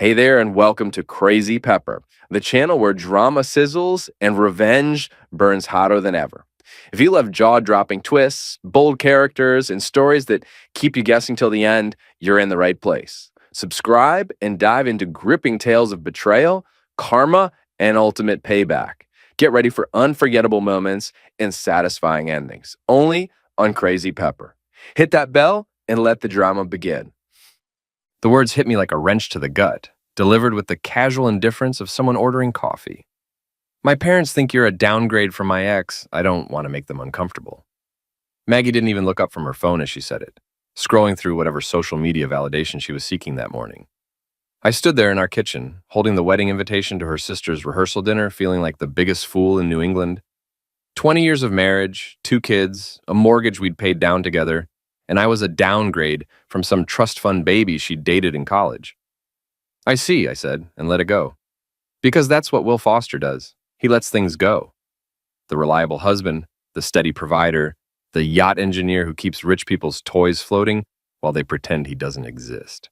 Hey there, and welcome to Crazy Pepper, the channel where drama sizzles and revenge burns hotter than ever. If you love jaw dropping twists, bold characters, and stories that keep you guessing till the end, you're in the right place. Subscribe and dive into gripping tales of betrayal, karma, and ultimate payback. Get ready for unforgettable moments and satisfying endings, only on Crazy Pepper. Hit that bell and let the drama begin. The words hit me like a wrench to the gut, delivered with the casual indifference of someone ordering coffee. My parents think you're a downgrade from my ex. I don't want to make them uncomfortable. Maggie didn't even look up from her phone as she said it, scrolling through whatever social media validation she was seeking that morning. I stood there in our kitchen, holding the wedding invitation to her sister's rehearsal dinner, feeling like the biggest fool in New England. 20 years of marriage, 2 kids, a mortgage we'd paid down together, and I was a downgrade from some trust fund baby she'd dated in college. I see, I said, and let it go. Because that's what Will Foster does. He lets things go. The reliable husband, the steady provider, the yacht engineer who keeps rich people's toys floating while they pretend he doesn't exist.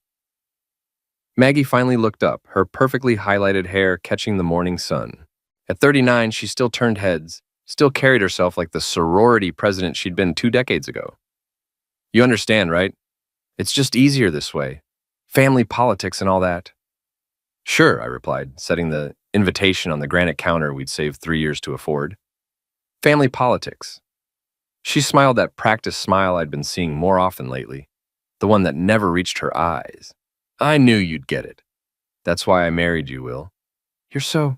Maggie finally looked up, her perfectly highlighted hair catching the morning sun. At 39, she still turned heads, still carried herself like the sorority president she'd been 2 decades ago. You understand, right? It's just easier this way. Family politics and all that. Sure, I replied, setting the invitation on the granite counter we'd saved 3 years to afford. Family politics. She smiled that practiced smile I'd been seeing more often lately, the one that never reached her eyes. I knew you'd get it. That's why I married you, Will. You're so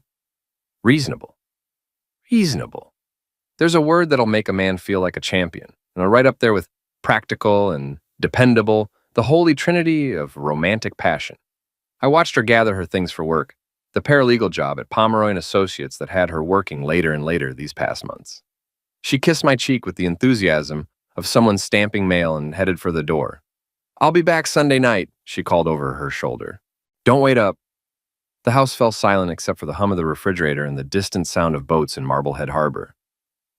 reasonable. Reasonable. There's a word that'll make a man feel like a champion, right up there with practical and dependable, the holy trinity of romantic passion. I watched her gather her things for work, the paralegal job at Pomeroy and Associates that had her working later and later these past months. She kissed my cheek with the enthusiasm of someone stamping mail and headed for the door. I'll be back Sunday night, she called over her shoulder. Don't wait up. The house fell silent except for the hum of the refrigerator and the distant sound of boats in Marblehead Harbor.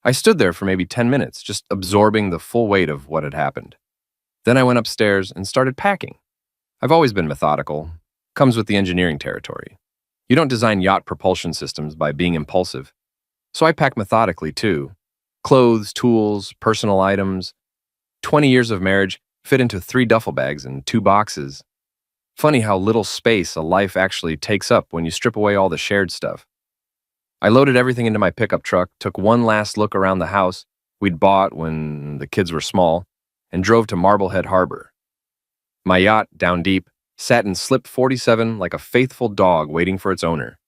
I stood there for maybe 10 minutes, just absorbing the full weight of what had happened. Then I went upstairs and started packing. I've always been methodical. Comes with the engineering territory. You don't design yacht propulsion systems by being impulsive. So I pack methodically, too. Clothes, tools, personal items. 20 years of marriage fit into 3 duffel bags and 2 boxes. Funny how little space a life actually takes up when you strip away all the shared stuff. I loaded everything into my pickup truck, took one last look around the house we'd bought when the kids were small, and drove to Marblehead Harbor. My yacht, down deep, sat in slip 47 like a faithful dog waiting for its owner.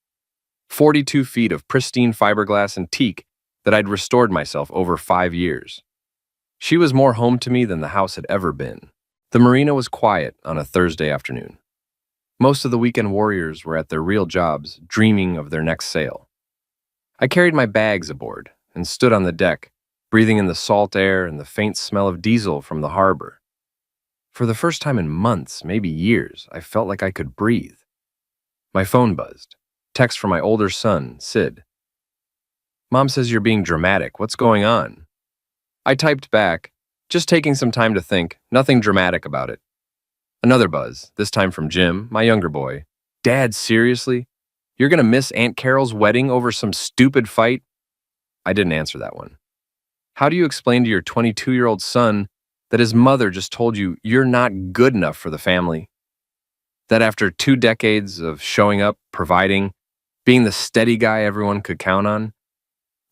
42 feet of pristine fiberglass and teak that I'd restored myself over 5 years. She was more home to me than the house had ever been. The marina was quiet on a Thursday afternoon. Most of the weekend warriors were at their real jobs, dreaming of their next sail. I carried my bags aboard and stood on the deck, breathing in the salt air and the faint smell of diesel from the harbor. For the first time in months, maybe years, I felt like I could breathe. My phone buzzed. Text from my older son, Sid. Mom says you're being dramatic. What's going on? I typed back, just taking some time to think, nothing dramatic about it. Another buzz, this time from Jim, my younger boy. Dad, seriously? You're gonna miss Aunt Carol's wedding over some stupid fight? I didn't answer that one. How do you explain to your 22-year-old son that his mother just told you you're not good enough for the family? That after 2 decades of showing up, providing, being the steady guy everyone could count on,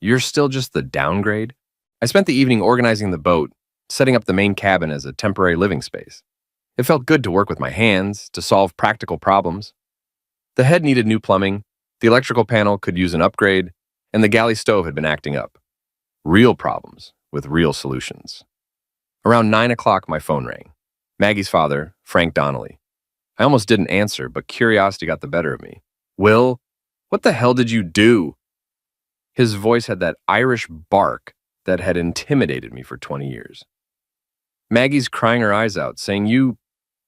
you're still just the downgrade? I spent the evening organizing the boat, setting up the main cabin as a temporary living space. It felt good to work with my hands, to solve practical problems. The head needed new plumbing, the electrical panel could use an upgrade, and the galley stove had been acting up. Real problems with real solutions. Around 9 o'clock, my phone rang. Maggie's father, Frank Donnelly. I almost didn't answer, but curiosity got the better of me. Will, what the hell did you do? His voice had that Irish bark that had intimidated me for 20 years. Maggie's crying her eyes out, saying you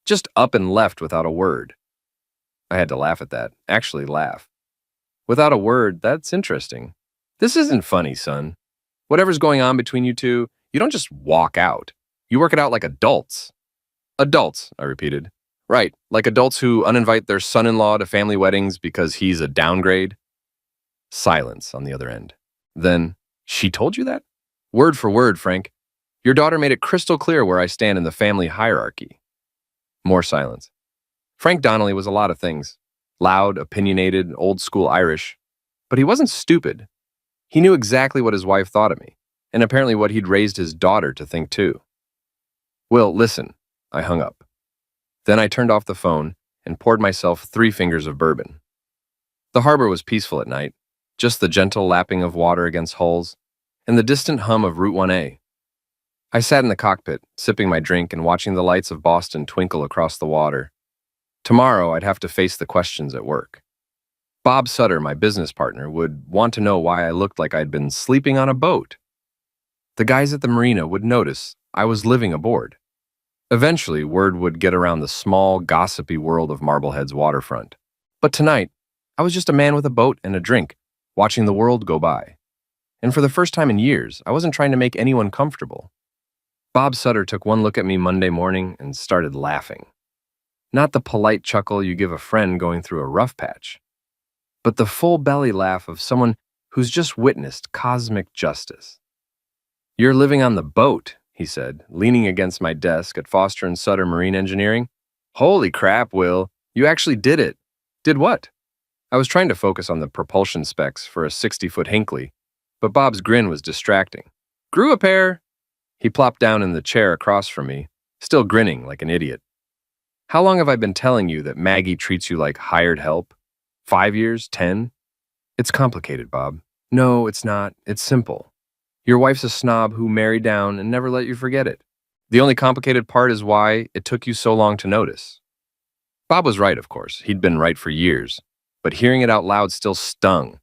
just up and left without a word. I had to laugh at that, actually laugh. Without a word, that's interesting. This isn't funny, son. Whatever's going on between you two, you don't just walk out. You work it out like adults. Adults, I repeated. Right, like adults who uninvite their son-in-law to family weddings because he's a downgrade. Silence on the other end. Then, she told you that? Word for word, Frank. Your daughter made it crystal clear where I stand in the family hierarchy. More silence. Frank Donnelly was a lot of things. Loud, opinionated, old-school Irish. But he wasn't stupid. He knew exactly what his wife thought of me, and apparently what he'd raised his daughter to think too. Will, listen. I hung up. Then I turned off the phone and poured myself 3 fingers of bourbon. The harbor was peaceful at night, just the gentle lapping of water against hulls, and the distant hum of Route 1A. I sat in the cockpit, sipping my drink and watching the lights of Boston twinkle across the water. Tomorrow, I'd have to face the questions at work. Bob Sutter, my business partner, would want to know why I looked like I'd been sleeping on a boat. The guys at the marina would notice I was living aboard. Eventually, word would get around the small, gossipy world of Marblehead's waterfront. But tonight, I was just a man with a boat and a drink, watching the world go by. And for the first time in years, I wasn't trying to make anyone comfortable. Bob Sutter took one look at me Monday morning and started laughing. Not the polite chuckle you give a friend going through a rough patch, but the full belly laugh of someone who's just witnessed cosmic justice. "You're living on the boat," he said, leaning against my desk at Foster and Sutter Marine Engineering. "Holy crap, Will, you actually did it." "Did what?" I was trying to focus on the propulsion specs for a 60-foot Hinckley, but Bob's grin was distracting. "Grew a pair." He plopped down in the chair across from me, still grinning like an idiot. "How long have I been telling you that Maggie treats you like hired help? 5 years? 10? It's complicated, Bob." "No, it's not. It's simple. Your wife's a snob who married down and never let you forget it. The only complicated part is why it took you so long to notice." Bob was right, of course. He'd been right for years. But hearing it out loud still stung.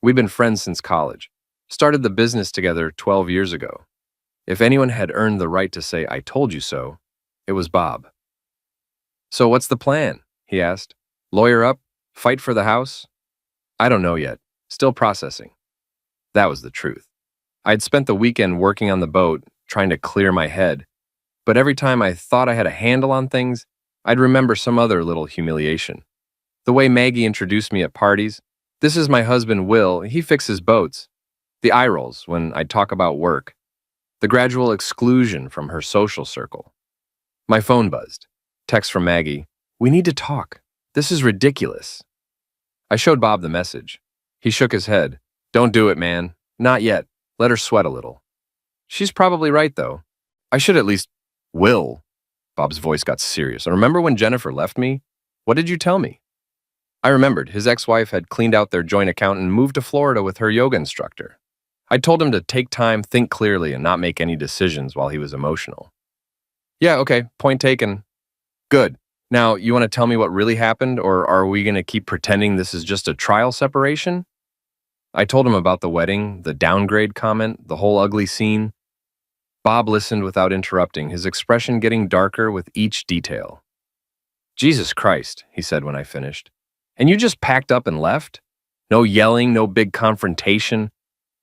We'd been friends since college. Started the business together 12 years ago. If anyone had earned the right to say, "I told you so," it was Bob. "So what's the plan?" he asked. "Lawyer up? Fight for the house?" "I don't know yet. Still processing." That was the truth. I'd spent the weekend working on the boat, trying to clear my head. But every time I thought I had a handle on things, I'd remember some other little humiliation. The way Maggie introduced me at parties. "This is my husband, Will. He fixes boats." The eye rolls when I'd talk about work. The gradual exclusion from her social circle. My phone buzzed. Text from Maggie. "We need to talk. This is ridiculous." I showed Bob the message. He shook his head. "Don't do it, man. Not yet. Let her sweat a little." "She's probably right, though. I should at least..." "Will." Bob's voice got serious. "Remember when Jennifer left me? What did you tell me?" I remembered his ex-wife had cleaned out their joint account and moved to Florida with her yoga instructor. I told him to take time, think clearly, and not make any decisions while he was emotional. "Yeah, okay, point taken." "Good. Now, you want to tell me what really happened, or are we going to keep pretending this is just a trial separation?" I told him about the wedding, the downgrade comment, the whole ugly scene. Bob listened without interrupting, his expression getting darker with each detail. "Jesus Christ," he said when I finished. "And you just packed up and left? No yelling, no big confrontation.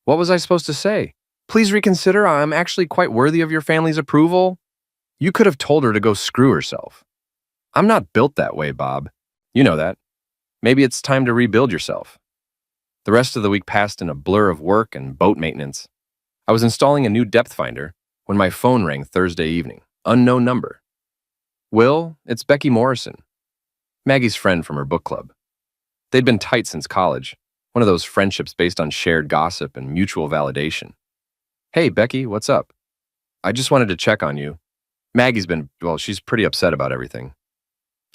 What was I supposed to say? 'Please reconsider, I'm actually quite worthy of your family's approval'? You could have told her to go screw herself." "I'm not built that way, Bob. You know that. Maybe it's time to rebuild yourself." The rest of the week passed in a blur of work and boat maintenance. I was installing a new depth finder when my phone rang Thursday evening. Unknown number. "Will, it's Becky Morrison." Maggie's friend from her book club. They'd been tight since college, one of those friendships based on shared gossip and mutual validation. "Hey, Becky, what's up?" "I just wanted to check on you. Maggie's been, well, she's pretty upset about everything."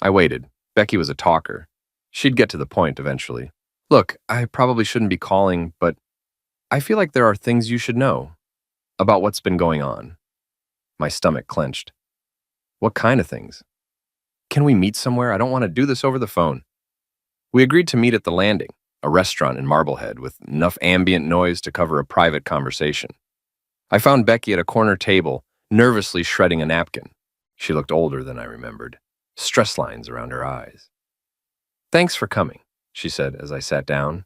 I waited. Becky was a talker. She'd get to the point eventually. "Look, I probably shouldn't be calling, but I feel like there are things you should know about what's been going on." My stomach clenched. "What kind of things?" "Can we meet somewhere? I don't want to do this over the phone." We agreed to meet at the Landing, a restaurant in Marblehead with enough ambient noise to cover a private conversation. I found Becky at a corner table, nervously shredding a napkin. She looked older than I remembered, stress lines around her eyes. "Thanks for coming," she said as I sat down.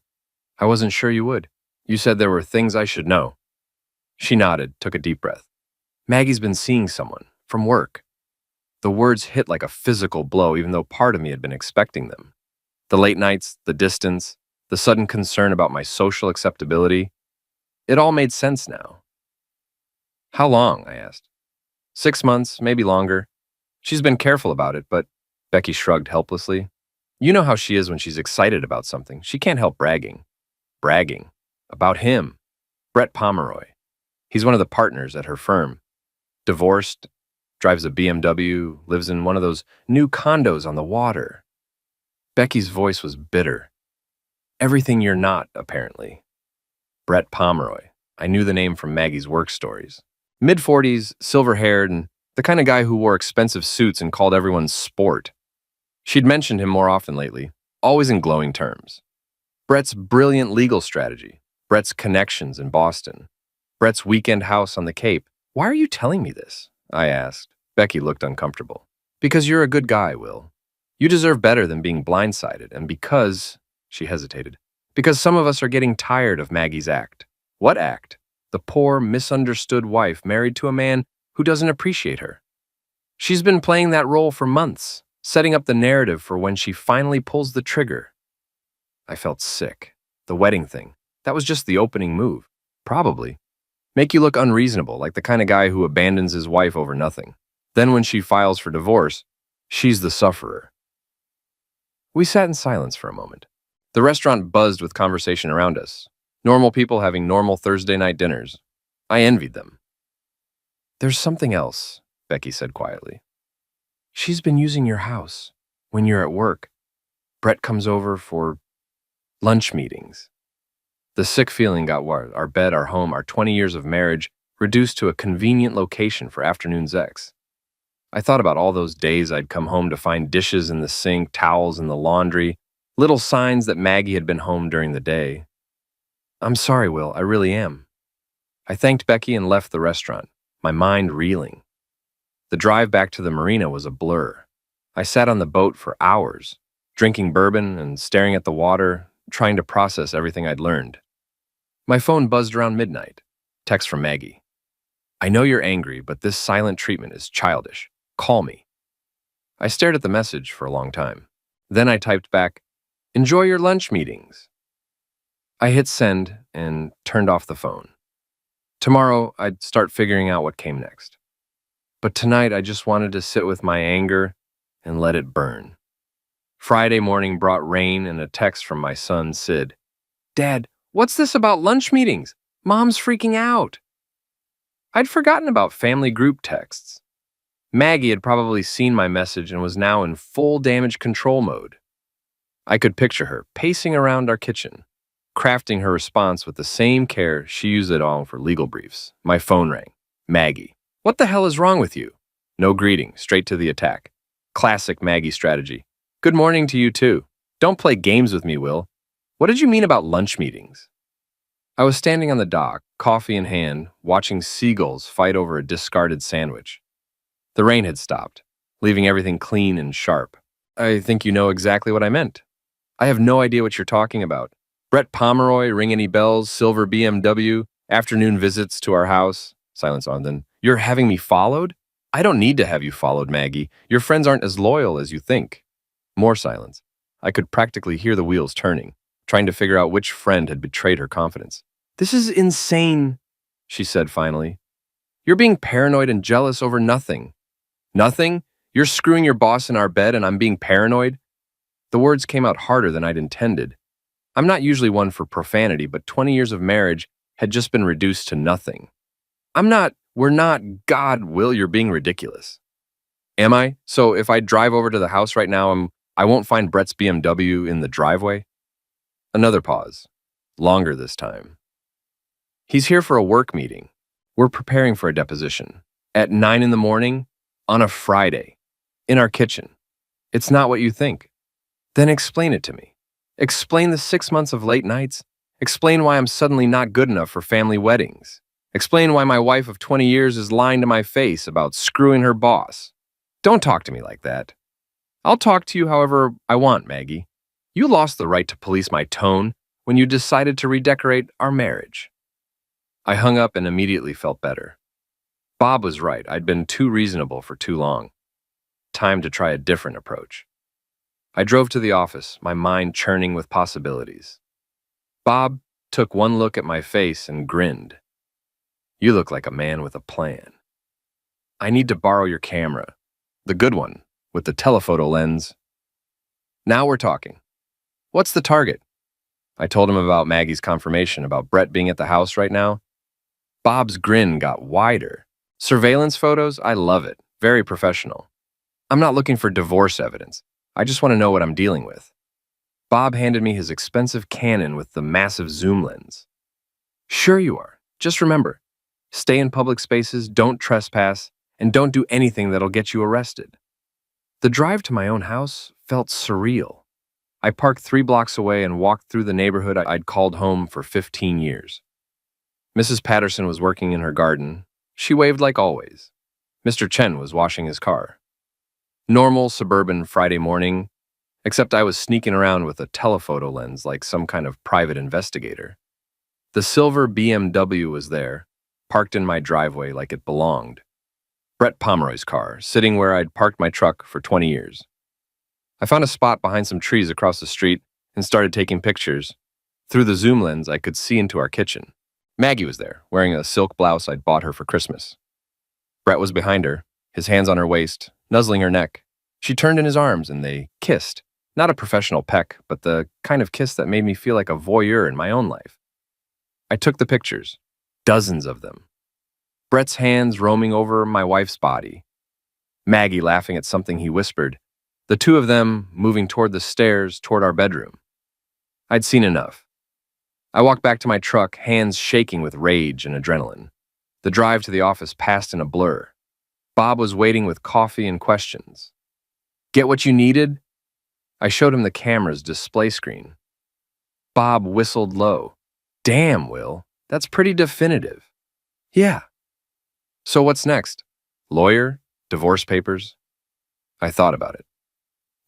"I wasn't sure you would. You said there were things I should know." She nodded, took a deep breath. "Maggie's been seeing someone, from work." The words hit like a physical blow, even though part of me had been expecting them. The late nights, the distance, the sudden concern about my social acceptability, it all made sense now. How long? I asked. 6 months, maybe longer. She's been careful about it, but Becky shrugged helplessly. You know how she is when she's excited about something. She can't help bragging. Bragging. About him. Brett Pomeroy. He's one of the partners at her firm. Divorced, drives a BMW, lives in one of those new condos on the water. Becky's voice was bitter. Everything you're not, apparently. Brett Pomeroy. I knew the name from Maggie's work stories. Mid-40s, silver-haired, and the kind of guy who wore expensive suits and called everyone sport. She'd mentioned him more often lately, always in glowing terms. Brett's brilliant legal strategy. Brett's connections in Boston. Brett's weekend house on the Cape. Why are you telling me this? I asked. Becky looked uncomfortable. Because you're a good guy, Will. You deserve better than being blindsided, and because, she hesitated, because some of us are getting tired of Maggie's act. What act? The poor, misunderstood wife married to a man who doesn't appreciate her. She's been playing that role for months, setting up the narrative for when she finally pulls the trigger. I felt sick. The wedding thing. That was just the opening move. Probably. Make you look unreasonable, like the kind of guy who abandons his wife over nothing. Then when she files for divorce, she's the sufferer. We sat in silence for a moment. The restaurant buzzed with conversation around us. Normal people having normal Thursday night dinners. I envied them. There's something else, Becky said quietly. She's been using your house when you're at work. Brett comes over for lunch meetings. The sick feeling got worse. Our bed, our home, our 20 years of marriage reduced to a convenient location for afternoon sex. I thought about all those days I'd come home to find dishes in the sink, towels in the laundry, little signs that Maggie had been home during the day. I'm sorry, Will, I really am. I thanked Becky and left the restaurant, my mind reeling. The drive back to the marina was a blur. I sat on the boat for hours, drinking bourbon and staring at the water, trying to process everything I'd learned. My phone buzzed around midnight. Text from Maggie. I know you're angry, but this silent treatment is childish. Call me. I stared at the message for a long time. Then I typed back, enjoy your lunch meetings. I hit send and turned off the phone. Tomorrow, I'd start figuring out what came next. But tonight, I just wanted to sit with my anger and let it burn. Friday morning brought rain and a text from my son, Sid. Dad, what's this about lunch meetings? Mom's freaking out. I'd forgotten about family group texts. Maggie had probably seen my message and was now in full damage control mode. I could picture her pacing around our kitchen, crafting her response with the same care she used it all for legal briefs. My phone rang. Maggie. What the hell is wrong with you? No greeting, straight to the attack. Classic Maggie strategy. Good morning to you too. Don't play games with me, Will. What did you mean about lunch meetings? I was standing on the dock, coffee in hand, watching seagulls fight over a discarded sandwich. The rain had stopped, leaving everything clean and sharp. I think you know exactly what I meant. I have no idea what you're talking about. Brett Pomeroy, ring any bells, silver BMW, afternoon visits to our house. Silence on then. You're having me followed? I don't need to have you followed, Maggie. Your friends aren't as loyal as you think. More silence. I could practically hear the wheels turning, trying to figure out which friend had betrayed her confidence. This is insane, she said finally. You're being paranoid and jealous over nothing. Nothing? You're screwing your boss in our bed and I'm being paranoid? The words came out harder than I'd intended. I'm not usually one for profanity, but 20 years of marriage had just been reduced to nothing. We're not, God, Will, you're being ridiculous. Am I? So if I drive over to the house right now, I won't find Brett's BMW in the driveway? Another pause. Longer this time. He's here for a work meeting. We're preparing for a deposition. At 9 in the morning, on a Friday, in our kitchen. It's not what you think. Then explain it to me. Explain the 6 months of late nights. Explain why I'm suddenly not good enough for family weddings. Explain why my wife of 20 years is lying to my face about screwing her boss. Don't talk to me like that. I'll talk to you however I want, Maggie. You lost the right to police my tone when you decided to redecorate our marriage. I hung up and immediately felt better. Bob was right. I'd been too reasonable for too long. time to try a different approach. I drove to the office, my mind churning with possibilities. Bob took one look at my face and grinned. You look like a man with a plan. I need to borrow your camera. The good one, with the telephoto lens. Now we're talking. What's the target? I told him about Maggie's confirmation about Brett being at the house right now. Bob's grin got wider. Surveillance photos? I love it. Very professional. I'm not looking for divorce evidence. I just want to know what I'm dealing with. Bob handed me his expensive Canon with the massive zoom lens. Sure you are. Just remember, stay in public spaces, don't trespass, and don't do anything that'll get you arrested. The drive to my own house felt surreal. I parked 3 blocks away and walked through the neighborhood I'd called home for 15 years. Mrs. Patterson was working in her garden. She waved like always. Mr. Chen was washing his car. Normal suburban Friday morning, except I was sneaking around with a telephoto lens like some kind of private investigator. The silver BMW was there, parked in my driveway like it belonged. Brett Pomeroy's car, sitting where I'd parked my truck for 20 years. I found a spot behind some trees across the street and started taking pictures. Through the zoom lens, I could see into our kitchen. Maggie was there, wearing a silk blouse I'd bought her for Christmas. Brett was behind her, his hands on her waist, nuzzling her neck. She turned in his arms and they kissed. Not a professional peck, but the kind of kiss that made me feel like a voyeur in my own life. I took the pictures, dozens of them. Brett's hands roaming over my wife's body. Maggie laughing at something he whispered. The two of them moving toward the stairs, toward our bedroom. I'd seen enough. I walked back to my truck, hands shaking with rage and adrenaline. The drive to the office passed in a blur. Bob was waiting with coffee and questions. Get what you needed? I showed him the camera's display screen. Bob whistled low. Damn, Will, that's pretty definitive. Yeah. So what's next? Lawyer? Divorce papers? I thought about it.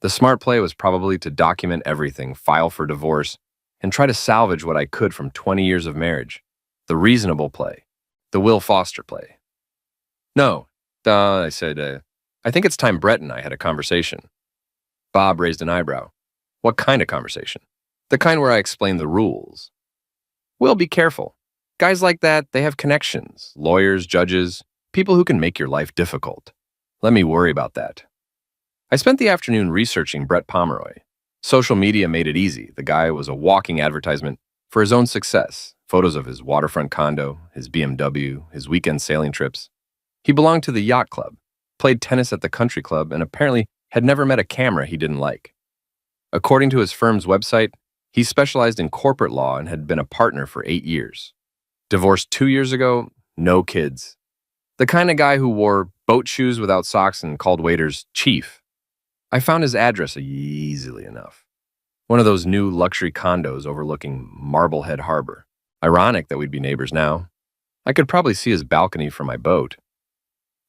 The smart play was probably to document everything, file for divorce, and try to salvage what I could from 20 years of marriage. The reasonable play. The Will Foster play. No, I said, I think it's time Brett and I had a conversation. Bob raised an eyebrow. What kind of conversation? The kind where I explain the rules. Will, be careful. Guys like that, they have connections. Lawyers, judges, people who can make your life difficult. Let me worry about that. I spent the afternoon researching Brett Pomeroy. Social media made it easy. The guy was a walking advertisement for his own success. Photos of his waterfront condo, his BMW, his weekend sailing trips. He belonged to the yacht club, played tennis at the country club, and apparently had never met a camera he didn't like. According to his firm's website, he specialized in corporate law and had been a partner for 8 years. Divorced 2 years ago, no kids. The kind of guy who wore boat shoes without socks and called waiters chief. I found his address easily enough. One of those new luxury condos overlooking Marblehead Harbor. Ironic that we'd be neighbors now. I could probably see his balcony from my boat.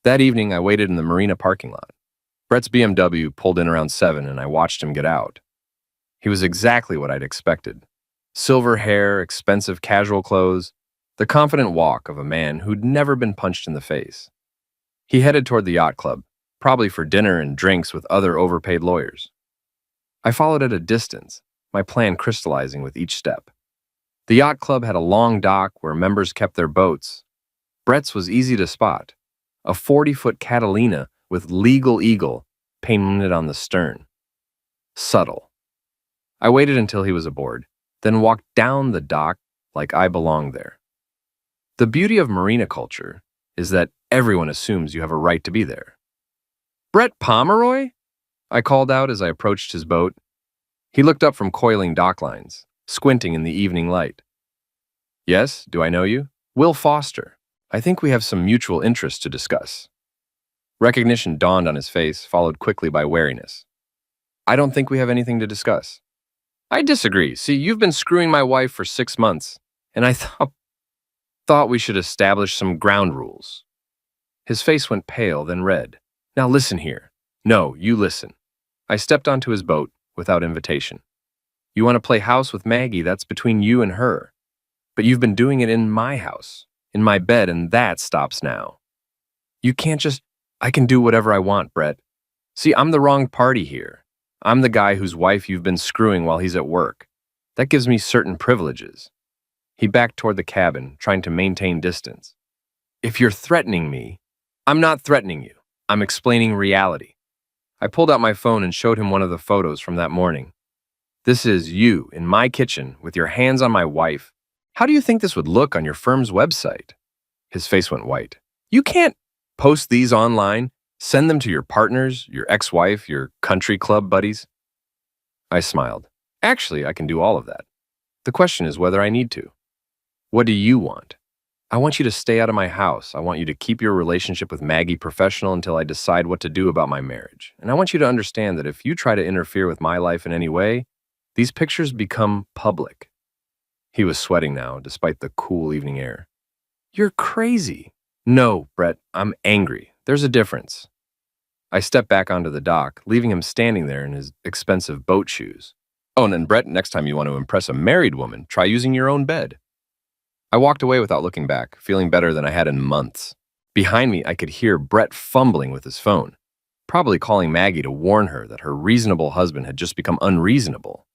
That evening, I waited in the marina parking lot. Brett's BMW pulled in around 7 and I watched him get out. He was exactly what I'd expected. Silver hair, expensive casual clothes, the confident walk of a man who'd never been punched in the face. He headed toward the yacht club, probably for dinner and drinks with other overpaid lawyers. I followed at a distance, my plan crystallizing with each step. The yacht club had a long dock where members kept their boats. Brett's was easy to spot, a 40-foot Catalina with Legal Eagle painted on the stern. Subtle. I waited until he was aboard, then walked down the dock like I belonged there. The beauty of marina culture is that everyone assumes you have a right to be there. Brett Pomeroy? I called out as I approached his boat. He looked up from coiling dock lines, squinting in the evening light. Yes, do I know you? Will Foster. I think we have some mutual interests to discuss. Recognition dawned on his face, followed quickly by wariness. I don't think we have anything to discuss. I disagree. See, you've been screwing my wife for 6 months, and I thought we should establish some ground rules. His face went pale, then red. Now listen here. No, you listen. I stepped onto his boat without invitation. You want to play house with Maggie, that's between you and her. But you've been doing it in my house, in my bed, and that stops now. You can't just, I can do whatever I want, Brett. See, I'm the wrong party here. I'm the guy whose wife you've been screwing while he's at work. That gives me certain privileges. He backed toward the cabin, trying to maintain distance. If you're threatening me, I'm not threatening you. I'm explaining reality. I pulled out my phone and showed him one of the photos from that morning. This is you in my kitchen with your hands on my wife. How do you think this would look on your firm's website? His face went white. You can't post these online, send them to your partners, your ex-wife, your country club buddies. I smiled. Actually, I can do all of that. The question is whether I need to. What do you want? I want you to stay out of my house. I want you to keep your relationship with Maggie professional until I decide what to do about my marriage. And I want you to understand that if you try to interfere with my life in any way, these pictures become public. He was sweating now, despite the cool evening air. You're crazy. No, Brett, I'm angry. There's a difference. I stepped back onto the dock, leaving him standing there in his expensive boat shoes. Oh, and then Brett, next time you want to impress a married woman, try using your own bed. I walked away without looking back, feeling better than I had in months. Behind me, I could hear Brett fumbling with his phone, probably calling Maggie to warn her that her reasonable husband had just become unreasonable.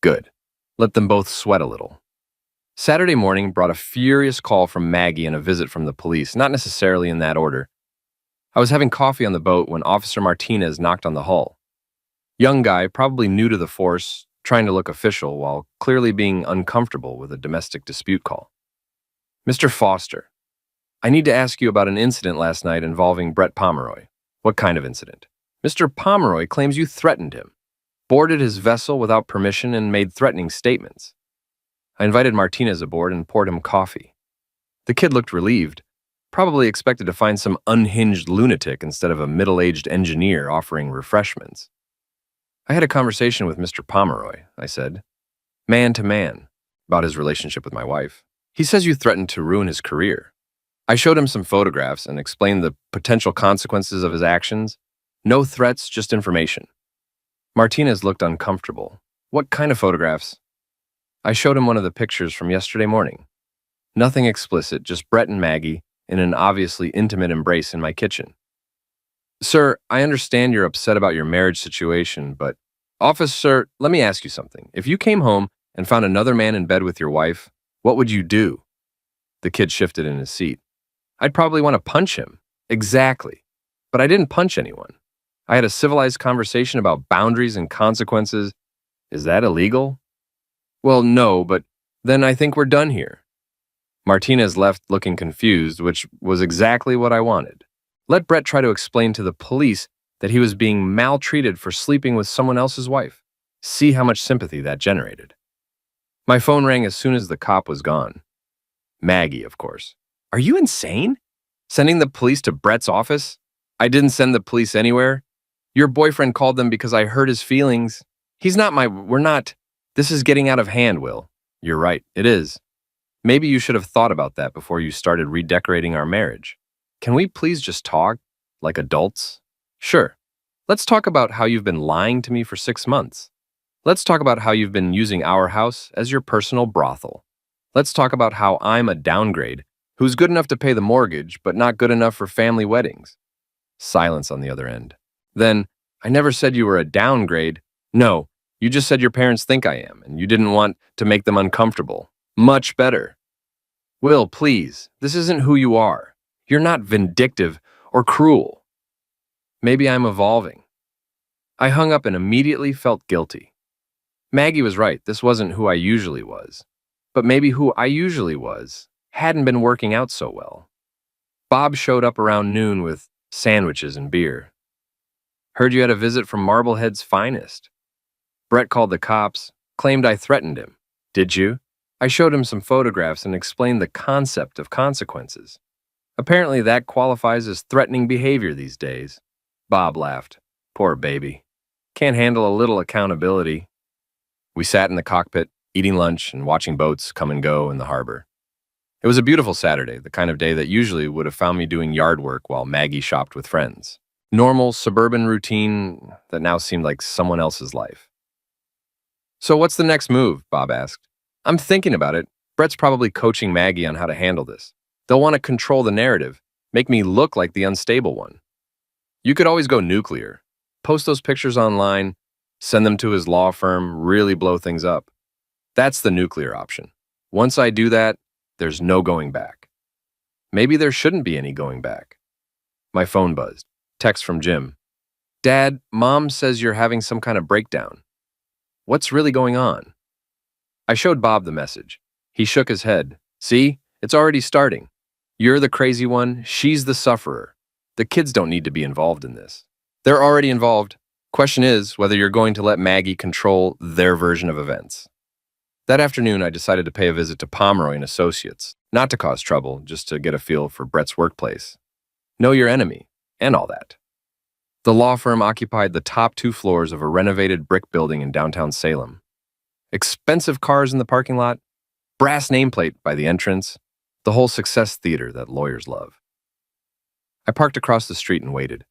Good. Let them both sweat a little. Saturday morning brought a furious call from Maggie and a visit from the police, not necessarily in that order. I was having coffee on the boat when Officer Martinez knocked on the hull. Young guy, probably new to the force, trying to look official while clearly being uncomfortable with a domestic dispute call. Mr. Foster, I need to ask you about an incident last night involving Brett Pomeroy. What kind of incident? Mr. Pomeroy claims you threatened him, boarded his vessel without permission, and made threatening statements. I invited Martinez aboard and poured him coffee. The kid looked relieved, probably expected to find some unhinged lunatic instead of a middle-aged engineer offering refreshments. I had a conversation with Mr. Pomeroy, I said, man to man, about his relationship with my wife. He says you threatened to ruin his career. I showed him some photographs and explained the potential consequences of his actions. No threats, just information. Martinez looked uncomfortable. What kind of photographs? I showed him one of the pictures from yesterday morning. Nothing explicit, just Brett and Maggie in an obviously intimate embrace in my kitchen. Sir, I understand you're upset about your marriage situation, but officer, let me ask you something. If you came home and found another man in bed with your wife, what would you do? The kid shifted in his seat. I'd probably want to punch him. Exactly. But I didn't punch anyone. I had a civilized conversation about boundaries and consequences. Is that illegal? Well, no, but then I think we're done here. Martinez left looking confused, which was exactly what I wanted. Let Brett try to explain to the police that he was being maltreated for sleeping with someone else's wife. See how much sympathy that generated. My phone rang as soon as the cop was gone. Maggie, of course. Are you insane? Sending the police to Brett's office? I didn't send the police anywhere. Your boyfriend called them because I hurt his feelings. We're not. This is getting out of hand, Will. You're right, it is. Maybe you should have thought about that before you started redecorating our marriage. Can we please just talk, like adults? Sure. Let's talk about how you've been lying to me for 6 months. Let's talk about how you've been using our house as your personal brothel. Let's talk about how I'm a downgrade who's good enough to pay the mortgage, but not good enough for family weddings. Silence on the other end. Then, I never said you were a downgrade. No, you just said your parents think I am, and you didn't want to make them uncomfortable. Much better. Will, please, this isn't who you are. You're not vindictive or cruel. Maybe I'm evolving. I hung up and immediately felt guilty. Maggie was right, this wasn't who I usually was. But maybe who I usually was hadn't been working out so well. Bob showed up around noon with sandwiches and beer. Heard you had a visit from Marblehead's finest. Brett called the cops, claimed I threatened him. Did you? I showed him some photographs and explained the concept of consequences. Apparently that qualifies as threatening behavior these days. Bob laughed. Poor baby. Can't handle a little accountability. We sat in the cockpit, eating lunch and watching boats come and go in the harbor. It was a beautiful Saturday, the kind of day that usually would have found me doing yard work while Maggie shopped with friends. Normal suburban routine that now seemed like someone else's life. So what's the next move? Bob asked. I'm thinking about it. Brett's probably coaching Maggie on how to handle this. They'll want to control the narrative, make me look like the unstable one. You could always go nuclear. Post those pictures online, send them to his law firm, really blow things up. That's the nuclear option. Once I do that, there's no going back. Maybe there shouldn't be any going back. My phone buzzed. Text from Jim. Dad, Mom says you're having some kind of breakdown. What's really going on? I showed Bob the message. He shook his head. See, it's already starting. You're the crazy one, she's the sufferer. The kids don't need to be involved in this. They're already involved. Question is whether you're going to let Maggie control their version of events. That afternoon, I decided to pay a visit to Pomeroy and Associates, not to cause trouble, just to get a feel for Brett's workplace. Know your enemy, and all that. The law firm occupied the top 2 floors of a renovated brick building in downtown Salem. Expensive cars in the parking lot, brass nameplate by the entrance, the whole success theater that lawyers love. I parked across the street and waited.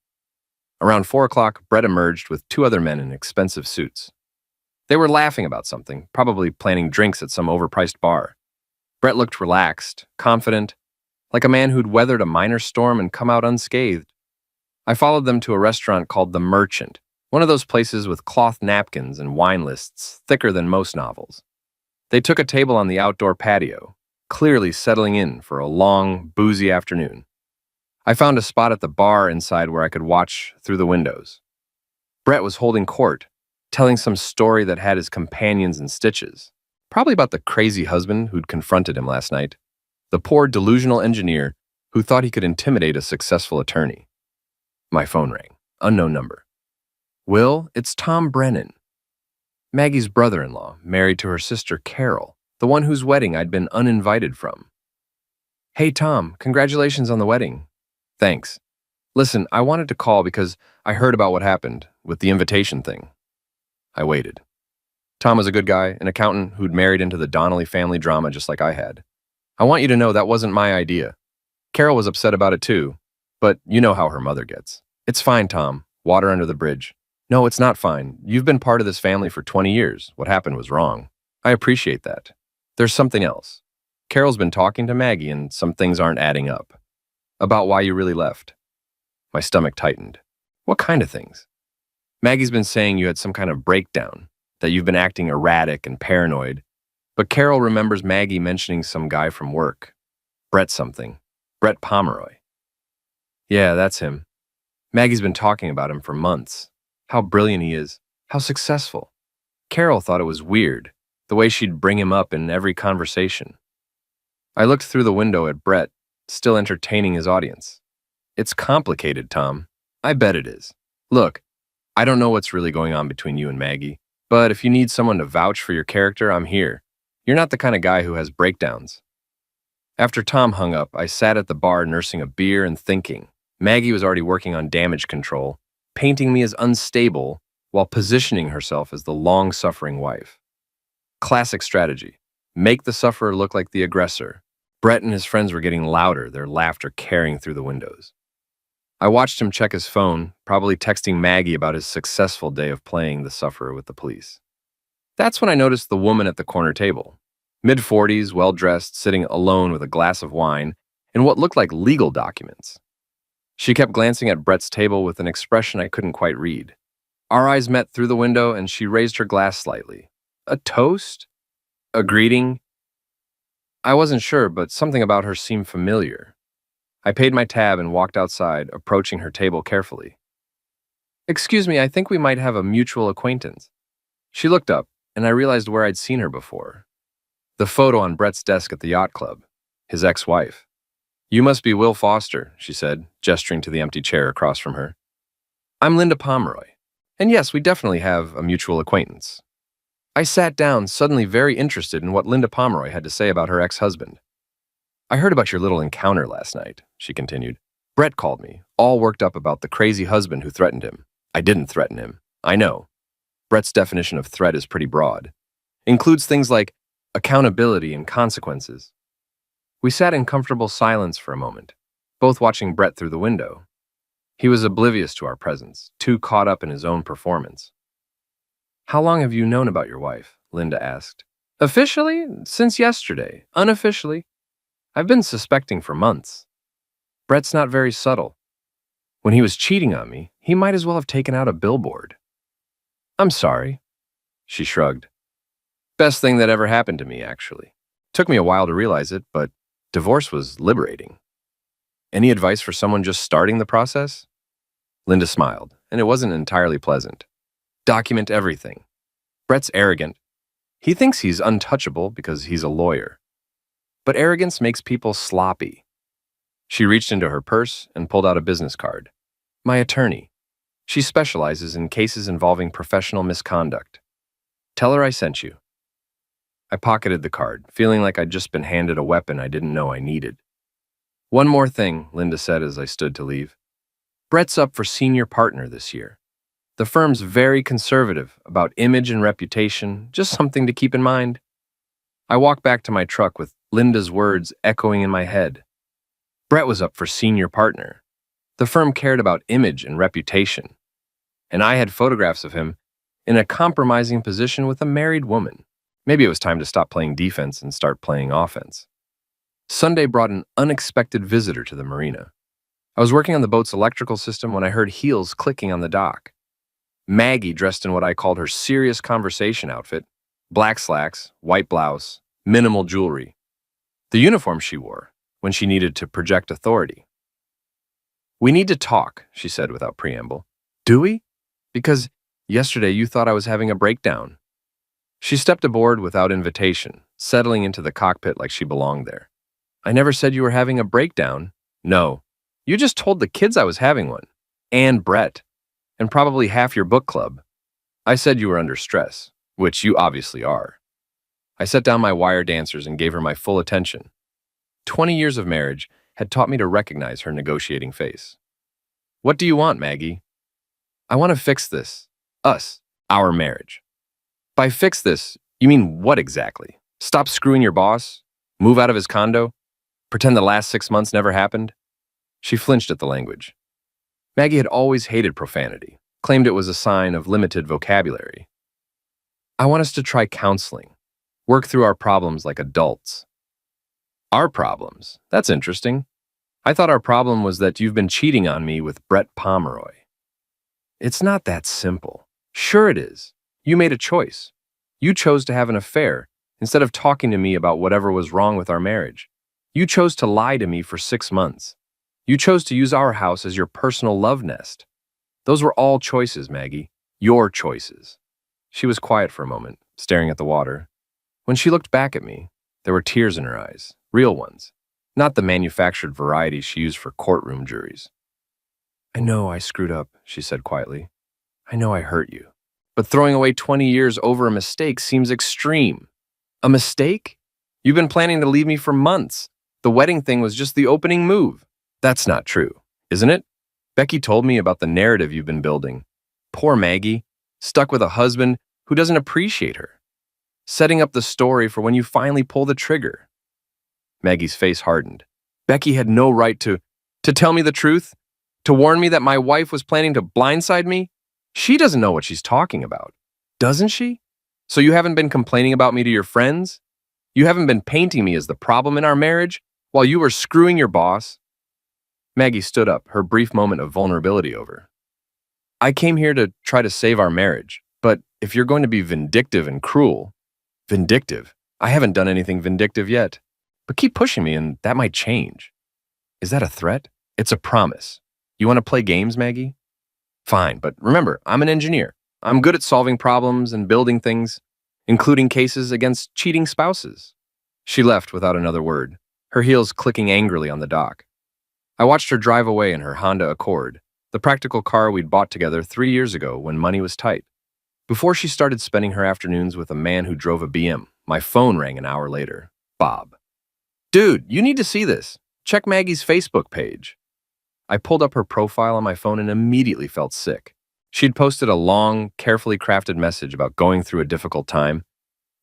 Around 4 o'clock, Brett emerged with 2 other men in expensive suits. They were laughing about something, probably planning drinks at some overpriced bar. Brett looked relaxed, confident, like a man who'd weathered a minor storm and come out unscathed. I followed them to a restaurant called The Merchant, one of those places with cloth napkins and wine lists thicker than most novels. They took a table on the outdoor patio, clearly settling in for a long, boozy afternoon. I found a spot at the bar inside where I could watch through the windows. Brett was holding court, telling some story that had his companions in stitches, probably about the crazy husband who'd confronted him last night, the poor delusional engineer who thought he could intimidate a successful attorney. My phone rang. Unknown number. Will, it's Tom Brennan. Maggie's brother-in-law, married to her sister Carol, the one whose wedding I'd been uninvited from. Hey Tom, congratulations on the wedding. Thanks. Listen, I wanted to call because I heard about what happened with the invitation thing. I waited. Tom was a good guy, an accountant who'd married into the Donnelly family drama just like I had. I want you to know that wasn't my idea. Carol was upset about it too, but you know how her mother gets. It's fine, Tom. Water under the bridge. No, it's not fine. You've been part of this family for 20 years. What happened was wrong. I appreciate that. There's something else. Carol's been talking to Maggie and some things aren't adding up. About why you really left. My stomach tightened. What kind of things? Maggie's been saying you had some kind of breakdown, that you've been acting erratic and paranoid, but Carol remembers Maggie mentioning some guy from work. Brett something. Brett Pomeroy. Yeah, that's him. Maggie's been talking about him for months. How brilliant he is. How successful. Carol thought it was weird, the way she'd bring him up in every conversation. I looked through the window at Brett, still entertaining his audience. It's complicated, Tom. I bet it is. Look, I don't know what's really going on between you and Maggie, but if you need someone to vouch for your character, I'm here. You're not the kind of guy who has breakdowns. After Tom hung up, I sat at the bar nursing a beer and thinking. Maggie was already working on damage control, painting me as unstable while positioning herself as the long-suffering wife. Classic strategy. Make the sufferer look like the aggressor. Brett and his friends were getting louder, their laughter carrying through the windows. I watched him check his phone, probably texting Maggie about his successful day of playing the sufferer with the police. That's when I noticed the woman at the corner table. Mid-40s, well-dressed, sitting alone with a glass of wine and what looked like legal documents. She kept glancing at Brett's table with an expression I couldn't quite read. Our eyes met through the window and she raised her glass slightly. A toast? A greeting? I wasn't sure, but something about her seemed familiar. I paid my tab and walked outside, approaching her table carefully. Excuse me, I think we might have a mutual acquaintance. She looked up, and I realized where I'd seen her before. The photo on Brett's desk at the yacht club, his ex-wife. You must be Will Foster, she said, gesturing to the empty chair across from her. I'm Linda Pomeroy. And yes, we definitely have a mutual acquaintance. I sat down, suddenly very interested in what Linda Pomeroy had to say about her ex-husband. I heard about your little encounter last night, she continued. Brett called me, all worked up about the crazy husband who threatened him. I didn't threaten him. I know. Brett's definition of threat is pretty broad. Includes things like accountability and consequences. We sat in comfortable silence for a moment, both watching Brett through the window. He was oblivious to our presence, too caught up in his own performance. How long have you known about your wife? Linda asked. Officially? Since yesterday. Unofficially? I've been suspecting for months. Brett's not very subtle. When he was cheating on me, he might as well have taken out a billboard. I'm sorry, she shrugged. Best thing that ever happened to me, actually. Took me a while to realize it, but divorce was liberating. Any advice for someone just starting the process? Linda smiled, and it wasn't entirely pleasant. Document everything. Brett's arrogant. He thinks he's untouchable because he's a lawyer. But arrogance makes people sloppy. She reached into her purse and pulled out a business card. My attorney. She specializes in cases involving professional misconduct. Tell her I sent you. I pocketed the card, feeling like I'd just been handed a weapon I didn't know I needed. One more thing, Linda said as I stood to leave. Brett's up for senior partner this year. The firm's very conservative about image and reputation, just something to keep in mind. I walked back to my truck with Linda's words echoing in my head. Brett was up for senior partner. The firm cared about image and reputation. And I had photographs of him in a compromising position with a married woman. Maybe it was time to stop playing defense and start playing offense. Sunday brought an unexpected visitor to the marina. I was working on the boat's electrical system when I heard heels clicking on the dock. Maggie, dressed in what I called her serious conversation outfit, black slacks, white blouse, minimal jewelry. The uniform she wore when she needed to project authority. We need to talk, she said without preamble. Do we? Because yesterday you thought I was having a breakdown. She stepped aboard without invitation, settling into the cockpit like she belonged there. I never said you were having a breakdown. No. You just told the kids I was having one. And Brett. And probably half your book club. I said you were under stress, which you obviously are. I set down my wire dancers and gave her my full attention. 20 years of marriage had taught me to recognize her negotiating face. What do you want, Maggie? I want to fix this. Us. Our marriage. By fix this, you mean what exactly? Stop screwing your boss? Move out of his condo? Pretend the last 6 months never happened? She flinched at the language. Maggie had always hated profanity, claimed it was a sign of limited vocabulary. I want us to try counseling, work through our problems like adults. Our problems? That's interesting. I thought our problem was that you've been cheating on me with Brett Pomeroy. It's not that simple. Sure it is. You made a choice. You chose to have an affair instead of talking to me about whatever was wrong with our marriage. You chose to lie to me for 6 months. You chose to use our house as your personal love nest. Those were all choices, Maggie. Your choices. She was quiet for a moment, staring at the water. When she looked back at me, there were tears in her eyes, real ones, not the manufactured variety she used for courtroom juries. I know I screwed up, she said quietly. I know I hurt you. But throwing away 20 years over a mistake seems extreme. A mistake? You've been planning to leave me for months. The wedding thing was just the opening move. That's not true, isn't it? Becky told me about the narrative you've been building. Poor Maggie, stuck with a husband who doesn't appreciate her. Setting up the story for when you finally pull the trigger. Maggie's face hardened. Becky had no right to tell me the truth? To warn me that my wife was planning to blindside me? She doesn't know what she's talking about. Doesn't she? So you haven't been complaining about me to your friends? You haven't been painting me as the problem in our marriage while you were screwing your boss? Maggie stood up, her brief moment of vulnerability over. I came here to try to save our marriage, but if you're going to be vindictive and cruel... Vindictive? I haven't done anything vindictive yet. But keep pushing me and that might change. Is that a threat? It's a promise. You want to play games, Maggie? Fine, but remember, I'm an engineer. I'm good at solving problems and building things, including cases against cheating spouses. She left without another word, her heels clicking angrily on the dock. I watched her drive away in her Honda Accord, the practical car we'd bought together 3 years ago when money was tight. Before she started spending her afternoons with a man who drove a BM, my phone rang an hour later. Bob. Dude, you need to see this. Check Maggie's Facebook page. I pulled up her profile on my phone and immediately felt sick. She'd posted a long, carefully crafted message about going through a difficult time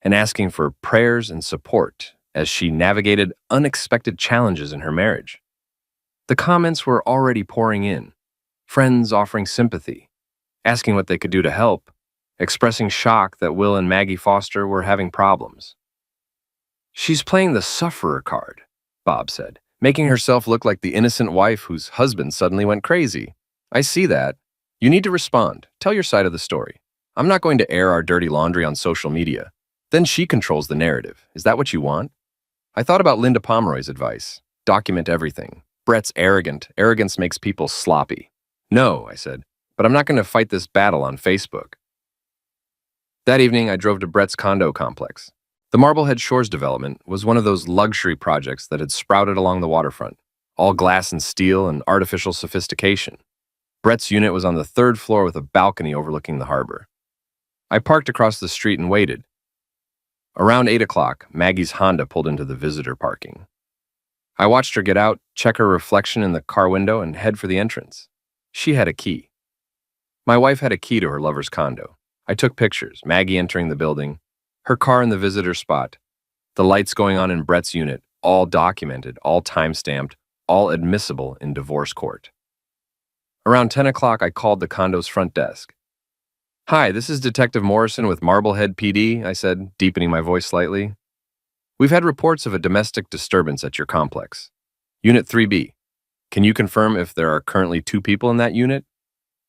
and asking for prayers and support as she navigated unexpected challenges in her marriage. The comments were already pouring in, friends offering sympathy, asking what they could do to help, expressing shock that Will and Maggie Foster were having problems. She's playing the sufferer card, Bob said, making herself look like the innocent wife whose husband suddenly went crazy. I see that. You need to respond. Tell your side of the story. I'm not going to air our dirty laundry on social media. Then she controls the narrative. Is that what you want? I thought about Linda Pomeroy's advice. Document everything. Brett's arrogant. Arrogance makes people sloppy. No, I said, but I'm not going to fight this battle on Facebook. That evening, I drove to Brett's condo complex. The Marblehead Shores development was one of those luxury projects that had sprouted along the waterfront, all glass and steel and artificial sophistication. Brett's unit was on the third floor with a balcony overlooking the harbor. I parked across the street and waited. Around 8 o'clock, Maggie's Honda pulled into the visitor parking. I watched her get out, check her reflection in the car window, and head for the entrance. She had a key. My wife had a key to her lover's condo. I took pictures, Maggie entering the building, her car in the visitor spot, the lights going on in Brett's unit, all documented, all time-stamped, all admissible in divorce court. Around 10 o'clock, I called the condo's front desk. "Hi, this is Detective Morrison with Marblehead PD," I said, deepening my voice slightly. "We've had reports of a domestic disturbance at your complex. Unit 3B. Can you confirm if there are currently 2 people in that unit?"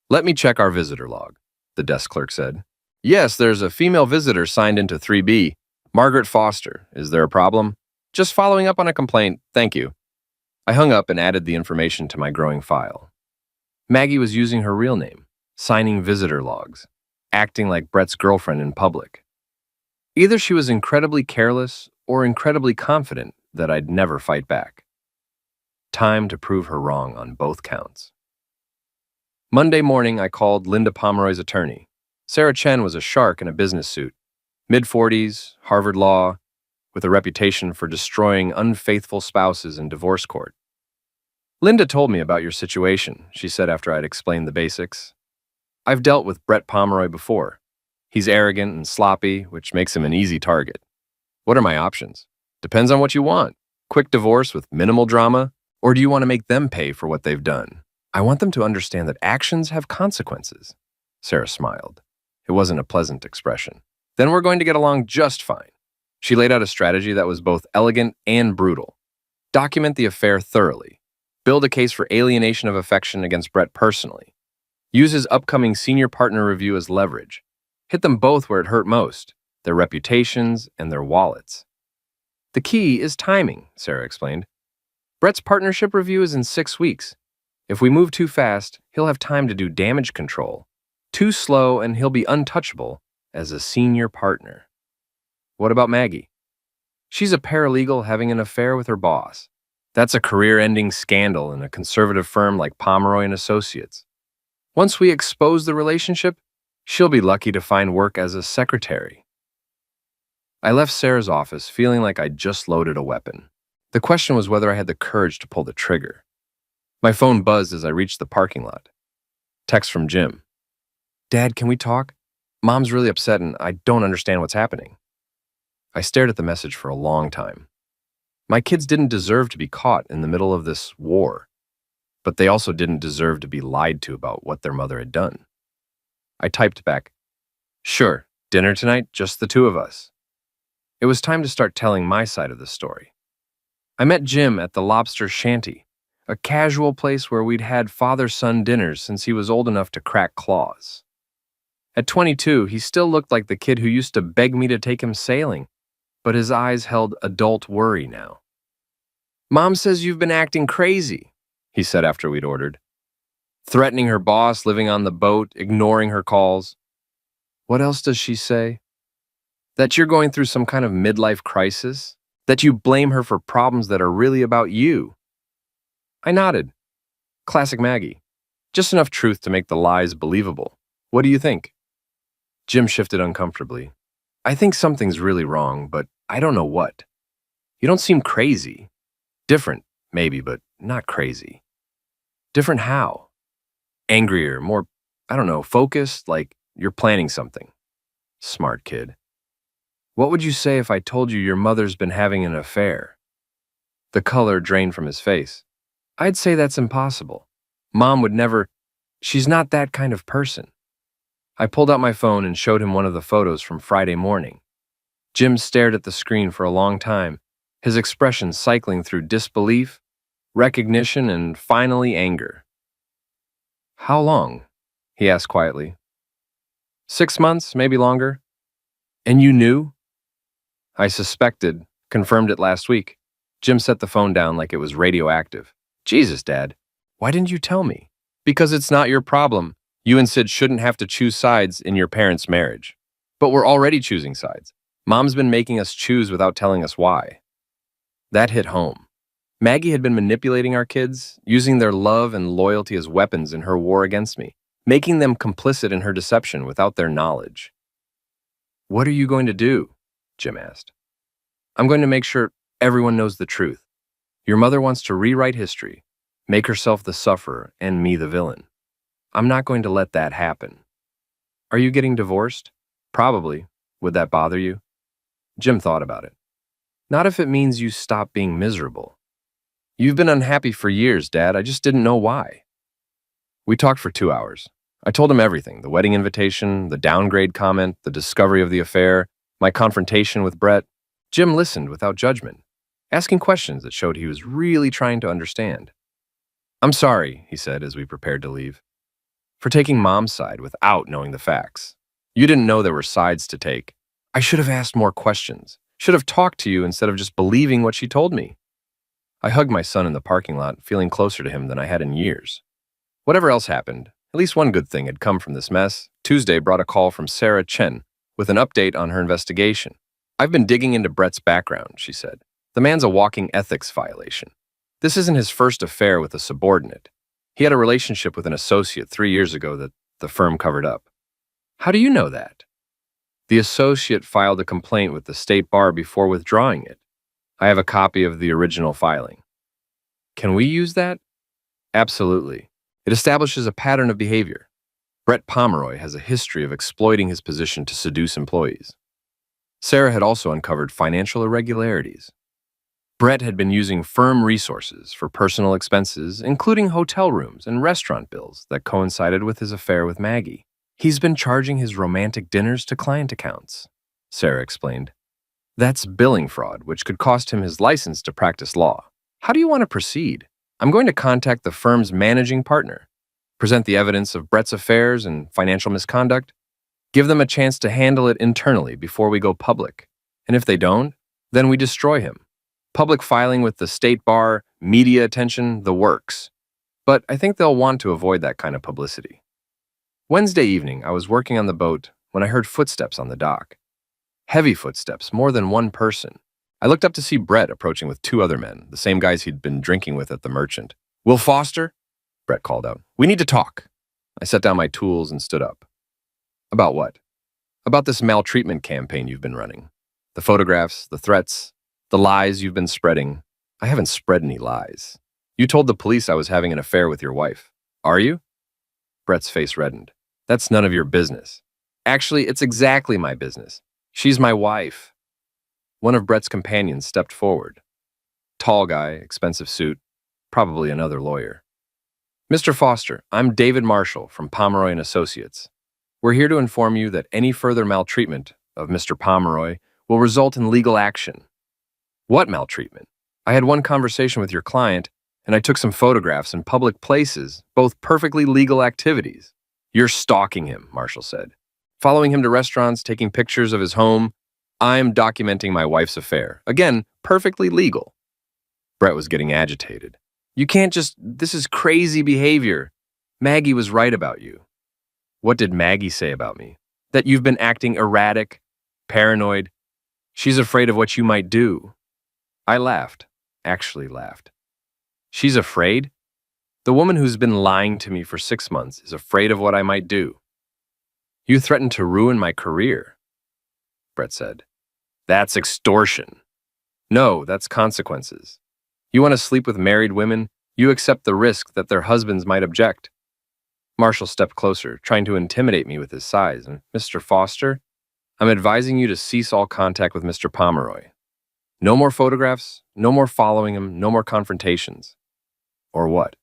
"Let me check our visitor log," the desk clerk said. "Yes, there's a female visitor signed into 3B. Margaret Foster. Is there a problem?" "Just following up on a complaint. Thank you." I hung up and added the information to my growing file. Maggie was using her real name, signing visitor logs, acting like Brett's girlfriend in public. Either she was incredibly careless or incredibly confident that I'd never fight back. Time to prove her wrong on both counts. Monday morning, I called Linda Pomeroy's attorney. Sarah Chen was a shark in a business suit, mid-40s, Harvard Law, with a reputation for destroying unfaithful spouses in divorce court. "Linda told me about your situation," she said after I'd explained the basics. "I've dealt with Brett Pomeroy before. He's arrogant and sloppy, which makes him an easy target. What are my options? Depends on what you want. Quick divorce with minimal drama, or do you want to make them pay for what they've done? I want them to understand that actions have consequences." Sarah smiled. It wasn't a pleasant expression. "Then we're going to get along just fine." She laid out a strategy that was both elegant and brutal. Document the affair thoroughly. Build a case for alienation of affection against Brett personally. Use his upcoming senior partner review as leverage. Hit them both where it hurt most, their reputations and their wallets. "The key is timing," Sarah explained. "Brett's partnership review is in 6 weeks. If we move too fast, he'll have time to do damage control. Too slow, and he'll be untouchable as a senior partner." "What about Maggie?" "She's a paralegal having an affair with her boss. That's a career-ending scandal in a conservative firm like Pomeroy and Associates. Once we expose the relationship, she'll be lucky to find work as a secretary." I left Sarah's office feeling like I'd just loaded a weapon. The question was whether I had the courage to pull the trigger. My phone buzzed as I reached the parking lot. Text from Jim. "Dad, can we talk? Mom's really upset and I don't understand what's happening." I stared at the message for a long time. My kids didn't deserve to be caught in the middle of this war, but they also didn't deserve to be lied to about what their mother had done. I typed back, "Sure, dinner tonight, just the 2 of us." It was time to start telling my side of the story. I met Jim at the Lobster Shanty, a casual place where we'd had father-son dinners since he was old enough to crack claws. At 22, he still looked like the kid who used to beg me to take him sailing, but his eyes held adult worry now. "Mom says you've been acting crazy," he said after we'd ordered. "Threatening her boss, living on the boat, ignoring her calls." "What else does she say?" "That you're going through some kind of midlife crisis, that you blame her for problems that are really about you." I nodded. Classic Maggie. Just enough truth to make the lies believable. "What do you think?" Jim shifted uncomfortably. "I think something's really wrong, but I don't know what. You don't seem crazy. Different, maybe, but not crazy." "Different how?" "Angrier, more, I don't know, focused, like you're planning something." Smart kid. "What would you say if I told you your mother's been having an affair?" The color drained from his face. "I'd say that's impossible. Mom would never. She's not that kind of person." I pulled out my phone and showed him one of the photos from Friday morning. Jim stared at the screen for a long time, his expression cycling through disbelief, recognition, and finally anger. How long? He asked quietly. 6 months, maybe longer. And you knew? I suspected, confirmed it last week. Jim set the phone down like it was radioactive. Jesus, Dad. Why didn't you tell me? Because it's not your problem. You and Sid shouldn't have to choose sides in your parents' marriage. But we're already choosing sides. Mom's been making us choose without telling us why. That hit home. Maggie had been manipulating our kids, using their love and loyalty as weapons in her war against me, making them complicit in her deception without their knowledge. What are you going to do? Jim asked. I'm going to make sure everyone knows the truth. Your mother wants to rewrite history, make herself the sufferer and me the villain. I'm not going to let that happen. Are you getting divorced? Probably. Would that bother you? Jim thought about it. Not if it means you stop being miserable. You've been unhappy for years, Dad. I just didn't know why. We talked for 2 hours. I told him everything, the wedding invitation, the downgrade comment, the discovery of the affair, my confrontation with Brett. Jim listened without judgment, asking questions that showed he was really trying to understand. I'm sorry, he said as we prepared to leave, for taking Mom's side without knowing the facts. You didn't know there were sides to take. I should have asked more questions, should have talked to you instead of just believing what she told me. I hugged my son in the parking lot, feeling closer to him than I had in years. Whatever else happened, at least one good thing had come from this mess. Tuesday brought a call from Sarah Chen with an update on her investigation. I've been digging into Brett's background, she said. The man's a walking ethics violation. This isn't his first affair with a subordinate. He had a relationship with an associate 3 years ago that the firm covered up. How do you know that? The associate filed a complaint with the state bar before withdrawing it. I have a copy of the original filing. Can we use that? Absolutely. It establishes a pattern of behavior. Brett Pomeroy has a history of exploiting his position to seduce employees. Sarah had also uncovered financial irregularities. Brett had been using firm resources for personal expenses, including hotel rooms and restaurant bills that coincided with his affair with Maggie. He's been charging his romantic dinners to client accounts, Sarah explained. That's billing fraud, which could cost him his license to practice law. How do you want to proceed? I'm going to contact the firm's managing partner, present the evidence of Brett's affairs and financial misconduct, give them a chance to handle it internally before we go public. And if they don't, then we destroy him. Public filing with the state bar, media attention, the works. But I think they'll want to avoid that kind of publicity. Wednesday evening, I was working on the boat when I heard footsteps on the dock. Heavy footsteps, more than one person. I looked up to see Brett approaching with 2 other men, the same guys he'd been drinking with at the Merchant. Will Foster? Brett called out. We need to talk. I set down my tools and stood up. About what? About this maltreatment campaign you've been running. The photographs, the threats, the lies you've been spreading. I haven't spread any lies. You told the police I was having an affair with your wife. Are you? Brett's face reddened. That's none of your business. Actually, it's exactly my business. She's my wife. One of Brett's companions stepped forward. Tall guy, expensive suit, probably another lawyer. Mr. Foster, I'm David Marshall from Pomeroy and Associates. We're here to inform you that any further maltreatment of Mr. Pomeroy will result in legal action. What maltreatment? I had one conversation with your client, and I took some photographs in public places, both perfectly legal activities. You're stalking him, Marshall said. Following him to restaurants, taking pictures of his home. I'm documenting my wife's affair. Again, perfectly legal. Brett was getting agitated. You can't just, this is crazy behavior. Maggie was right about you. What did Maggie say about me? That you've been acting erratic, paranoid. She's afraid of what you might do. I laughed, actually laughed. She's afraid? The woman who's been lying to me for 6 months is afraid of what I might do. You threatened to ruin my career, Brett said. That's extortion. No, that's consequences. You want to sleep with married women, you accept the risk that their husbands might object. Marshall stepped closer, trying to intimidate me with his size. And Mr. Foster, I'm advising you to cease all contact with Mr. Pomeroy. No more photographs, no more following him, no more confrontations. Or what?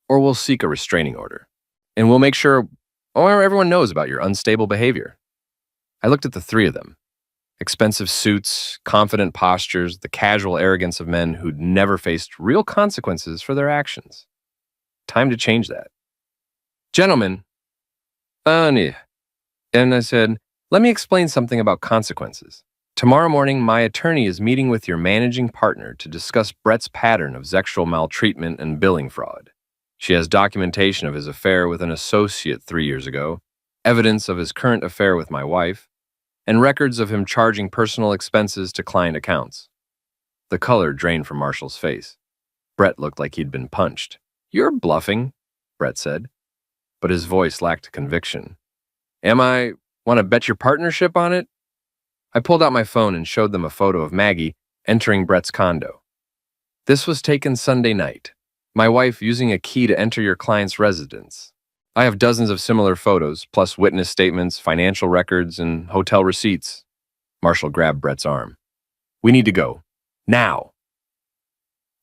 Or we'll seek a restraining order. And we'll make sure everyone knows about your unstable behavior. I looked at the 3 of them. Expensive suits, confident postures, the casual arrogance of men who'd never faced real consequences for their actions. Time to change that. Gentlemen, nee. And I said, let me explain something about consequences. Tomorrow morning, my attorney is meeting with your managing partner to discuss Brett's pattern of sexual maltreatment and billing fraud. She has documentation of his affair with an associate 3 years ago, evidence of his current affair with my wife, and records of him charging personal expenses to client accounts. The color drained from Marshall's face. Brett looked like he'd been punched. You're bluffing, Brett said, but his voice lacked conviction. Am I? Want to bet your partnership on it? I pulled out my phone and showed them a photo of Maggie entering Brett's condo. This was taken Sunday night. My wife using a key to enter your client's residence. I have dozens of similar photos, plus witness statements, financial records, and hotel receipts. Marshall grabbed Brett's arm. We need to go. Now.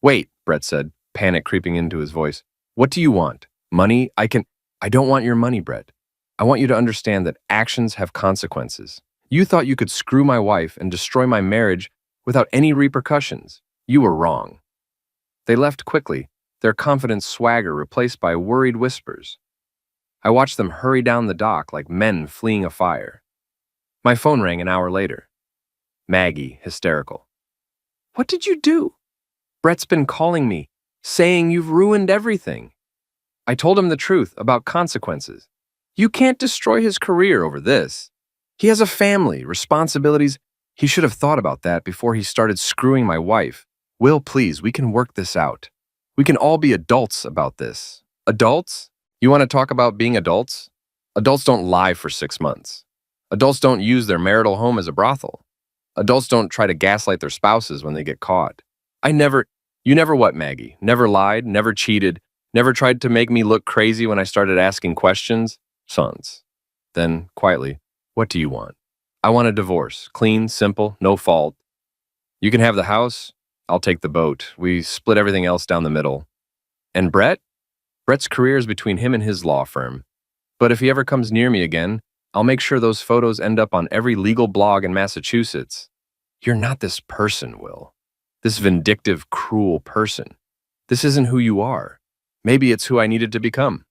Wait, Brett said, panic creeping into his voice. What do you want? Money? I don't want your money, Brett. I want you to understand that actions have consequences. You thought you could screw my wife and destroy my marriage without any repercussions. You were wrong. They left quickly, their confident swagger replaced by worried whispers. I watched them hurry down the dock like men fleeing a fire. My phone rang an hour later. Maggie, hysterical. What did you do? Brett's been calling me, saying you've ruined everything. I told him the truth about consequences. You can't destroy his career over this. He has a family, responsibilities. He should have thought about that before he started screwing my wife. Will, please, we can work this out. We can all be adults about this. Adults? You want to talk about being adults? Adults don't lie for 6 months. Adults don't use their marital home as a brothel. Adults don't try to gaslight their spouses when they get caught. You never what, Maggie? Never lied, never cheated, never tried to make me look crazy when I started asking questions? Sons. Then, quietly, what do you want? I want a divorce. Clean, simple, no fault. You can have the house. I'll take the boat. We split everything else down the middle. And Brett? Brett's career is between him and his law firm. But if he ever comes near me again, I'll make sure those photos end up on every legal blog in Massachusetts. You're not this person, Will. This vindictive, cruel person. This isn't who you are. Maybe it's who I needed to become.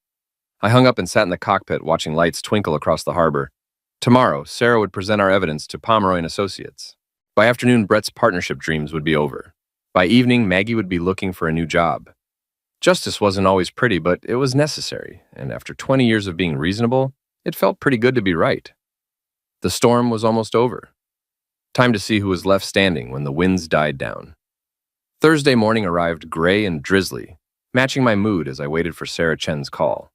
I hung up and sat in the cockpit watching lights twinkle across the harbor. Tomorrow, Sarah would present our evidence to Pomeroy and Associates. By afternoon, Brett's partnership dreams would be over. By evening, Maggie would be looking for a new job. Justice wasn't always pretty, but it was necessary, and after 20 years of being reasonable, it felt pretty good to be right. The storm was almost over. Time to see who was left standing when the winds died down. Thursday morning arrived gray and drizzly, matching my mood as I waited for Sarah Chen's call.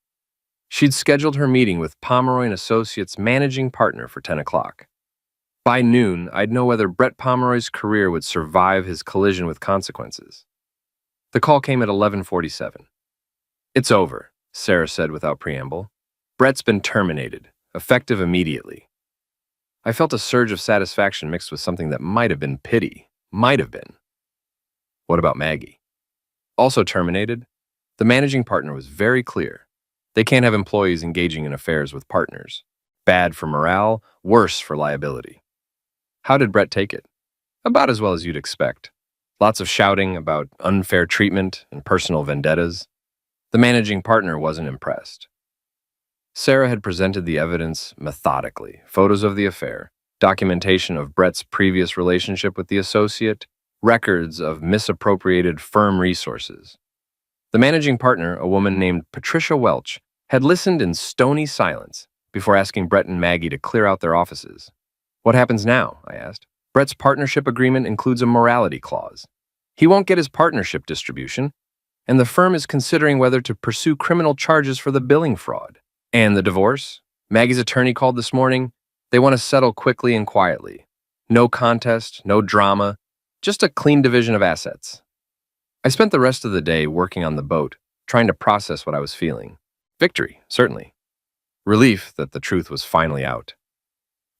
She'd scheduled her meeting with Pomeroy and Associates' managing partner for 10 o'clock. By noon, I'd know whether Brett Pomeroy's career would survive his collision with consequences. The call came at 11:47. It's over, Sarah said without preamble. Brett's been terminated, effective immediately. I felt a surge of satisfaction mixed with something that might have been pity. Might have been. What about Maggie? Also terminated? The managing partner was very clear. They can't have employees engaging in affairs with partners. Bad for morale, worse for liability. How did Brett take it? About as well as you'd expect. Lots of shouting about unfair treatment and personal vendettas. The managing partner wasn't impressed. Sarah had presented the evidence methodically, photos of the affair, documentation of Brett's previous relationship with the associate, records of misappropriated firm resources. The managing partner, a woman named Patricia Welch, had listened in stony silence before asking Brett and Maggie to clear out their offices. What happens now? I asked. Brett's partnership agreement includes a morality clause. He won't get his partnership distribution, and the firm is considering whether to pursue criminal charges for the billing fraud. And the divorce? Maggie's attorney called this morning. They want to settle quickly and quietly. No contest, no drama, just a clean division of assets. I spent the rest of the day working on the boat, trying to process what I was feeling. Victory, certainly. Relief that the truth was finally out.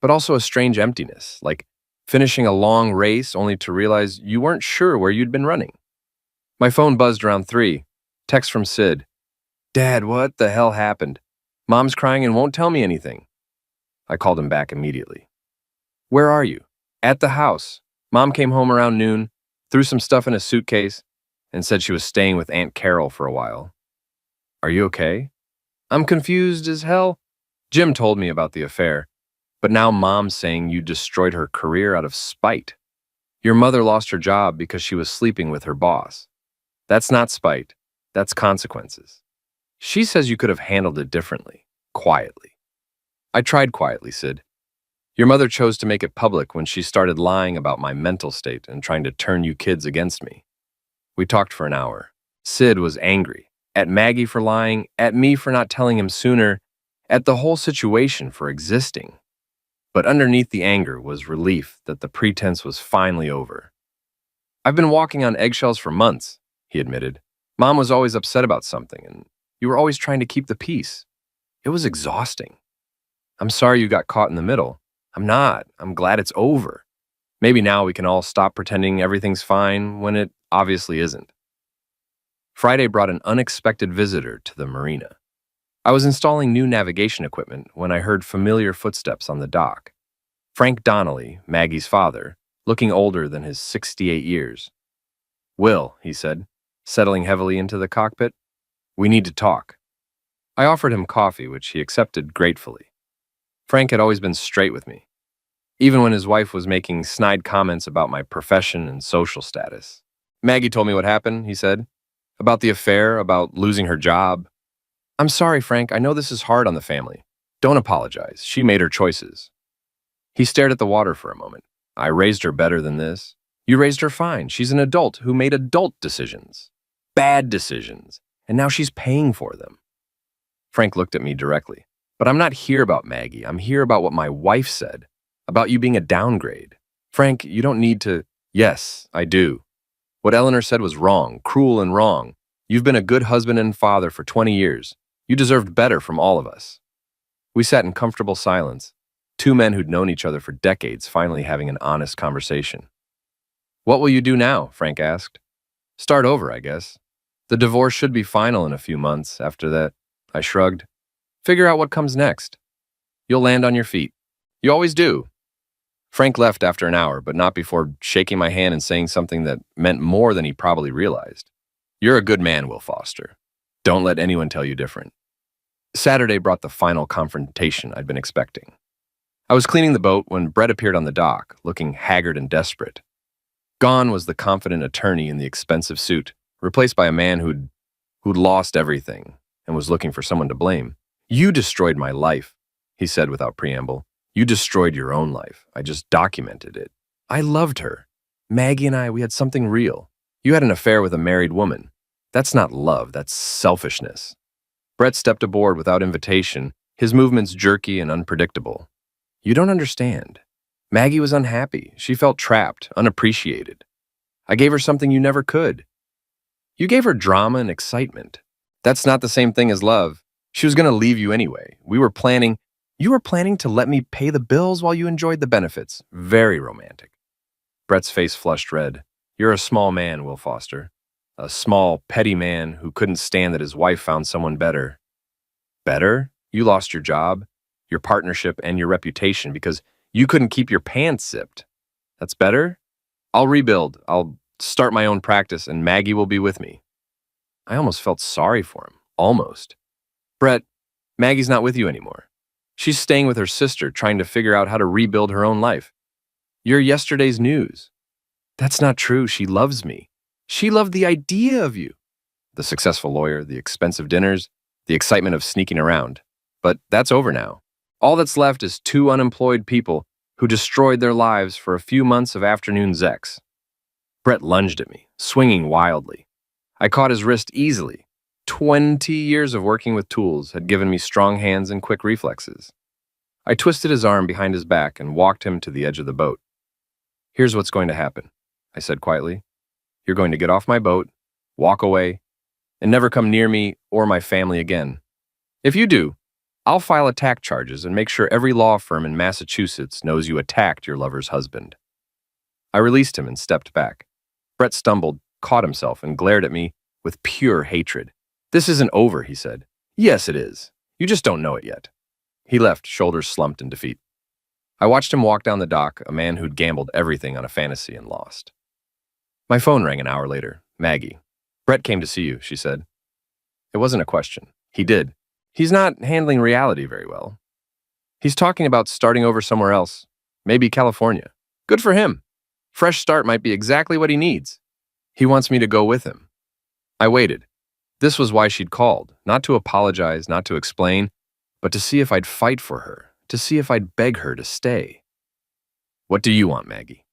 But also a strange emptiness, like finishing a long race only to realize you weren't sure where you'd been running. My phone buzzed around 3. Text from Sid. Dad, what the hell happened? Mom's crying and won't tell me anything. I called him back immediately. Where are you? At the house. Mom came home around noon, threw some stuff in a suitcase, and said she was staying with Aunt Carol for a while. Are you okay? I'm confused as hell. Jim told me about the affair, but now Mom's saying you destroyed her career out of spite. Your mother lost her job because she was sleeping with her boss. That's not spite. That's consequences. She says you could have handled it differently, quietly. I tried quietly, Sid. Your mother chose to make it public when she started lying about my mental state and trying to turn you kids against me. We talked for an hour. Sid was angry. At Maggie for lying, at me for not telling him sooner, at the whole situation for existing. But underneath the anger was relief that the pretense was finally over. I've been walking on eggshells for months, he admitted. Mom was always upset about something, and you were always trying to keep the peace. It was exhausting. I'm sorry you got caught in the middle. I'm not. I'm glad it's over. Maybe now we can all stop pretending everything's fine when it obviously isn't. Friday brought an unexpected visitor to the marina. I was installing new navigation equipment when I heard familiar footsteps on the dock. Frank Donnelly, Maggie's father, looking older than his 68 years. "Will," he said, settling heavily into the cockpit, "we need to talk." I offered him coffee, which he accepted gratefully. Frank had always been straight with me, even when his wife was making snide comments about my profession and social status. "Maggie told me what happened," he said, "about the affair, about losing her job. I'm sorry, Frank, I know this is hard on the family. Don't apologize. She made her choices." He stared at the water for a moment. "I raised her better than this. You raised her fine. She's an adult who made adult decisions. Bad decisions. And now she's paying for them." Frank looked at me directly. "But I'm not here about Maggie. I'm here about what my wife said. About you being a downgrade. Frank, you don't need to—" "Yes, I do. What Eleanor said was wrong, cruel and wrong. You've been a good husband and father for 20 years. You deserved better from all of us." We sat in comfortable silence, two men who'd known each other for decades finally having an honest conversation. "What will you do now?" Frank asked. "Start over, I guess. The divorce should be final in a few months. After that," I shrugged, "figure out what comes next. You'll land on your feet. You always do." Frank left after an hour, but not before shaking my hand and saying something that meant more than he probably realized. "You're a good man, Will Foster. Don't let anyone tell you different." Saturday brought the final confrontation I'd been expecting. I was cleaning the boat when Brett appeared on the dock, looking haggard and desperate. Gone was the confident attorney in the expensive suit, replaced by a man who'd lost everything and was looking for someone to blame. "You destroyed my life," he said without preamble. "You destroyed your own life. I just documented it. I loved her. Maggie and I, we had something real. You had an affair with a married woman. That's not love, that's selfishness." Brett stepped aboard without invitation, his movements jerky and unpredictable. "You don't understand. Maggie was unhappy. She felt trapped, unappreciated. I gave her something you never could. You gave her drama and excitement. That's not the same thing as love. She was going to leave you anyway. You were planning to let me pay the bills while you enjoyed the benefits. Very romantic." Brett's face flushed red. "You're a small man, Will Foster. A small, petty man who couldn't stand that his wife found someone better." "Better? You lost your job, your partnership, and your reputation because you couldn't keep your pants zipped. That's better? I'll rebuild. I'll start my own practice, and Maggie will be with me." I almost felt sorry for him. Almost. "Brett, Maggie's not with you anymore. She's staying with her sister, trying to figure out how to rebuild her own life. You're yesterday's news." "That's not true. She loves me. She loved the idea of you." The successful lawyer, the expensive dinners, the excitement of sneaking around. But that's over now. All that's left is two unemployed people who destroyed their lives for a few months of afternoon sex. Brett lunged at me, swinging wildly. I caught his wrist easily. 20 years of working with tools had given me strong hands and quick reflexes. I twisted his arm behind his back and walked him to the edge of the boat. "Here's what's going to happen," I said quietly. "You're going to get off my boat, walk away, and never come near me or my family again. If you do, I'll file attack charges and make sure every law firm in Massachusetts knows you attacked your lover's husband." I released him and stepped back. Brett stumbled, caught himself, and glared at me with pure hatred. "This isn't over," he said. "Yes, it is. You just don't know it yet." He left, shoulders slumped in defeat. I watched him walk down the dock, a man who'd gambled everything on a fantasy and lost. My phone rang an hour later. "Maggie, Brett came to see you," she said. It wasn't a question. He did. He's not handling reality very well. He's talking about starting over somewhere else, maybe California. Good for him. Fresh start might be exactly what he needs. He wants me to go with him. I waited. This was why she'd called, not to apologize, not to explain, but to see if I'd fight for her, to see if I'd beg her to stay. What do you want, Maggie?